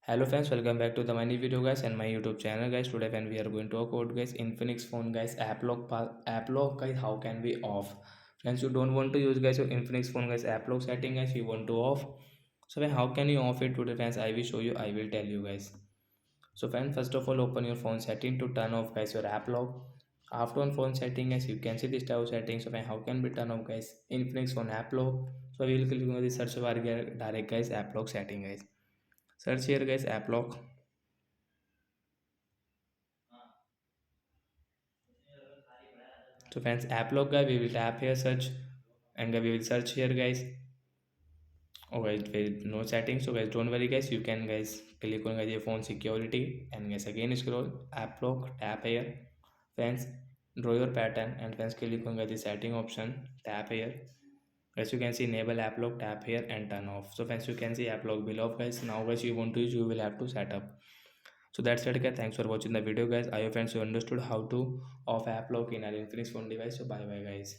Hello friends, welcome back to the my new video guys and my YouTube channel guys. Today when we are going to talk about guys Infinix phone guys Applock guys, how can we off? Friends, you don't want to use guys your Infinix phone guys Applock setting guys, you want to off. So then how can you off it today friends? I will show you, I will tell you guys. So friends, first of all open your phone setting to turn off guys your Applock. After on phone setting guys, you can see this type of settings. So then how can we turn off guys Infinix phone Applock? So we will click on the search bar direct guys Applock setting guys. Search here guys Applock. So friends, Applock guy, we will tap here search and we will search here guys. Oh guys, with no settings. So guys, don't worry guys. You can guys click on guys your phone security and guys again scroll Applock, tap here. Friends, draw your pattern and friends click on guys the setting option. Tap here. Guys, you can see enable Applock. Tap here and turn off. So friends, you can see Applock below guys. Now guys, you want to use, you will have to set up. So that's it guys. Thanks for watching the video guys. I hope friends you understood how to off Applock in an Infinix phone device. So bye bye guys.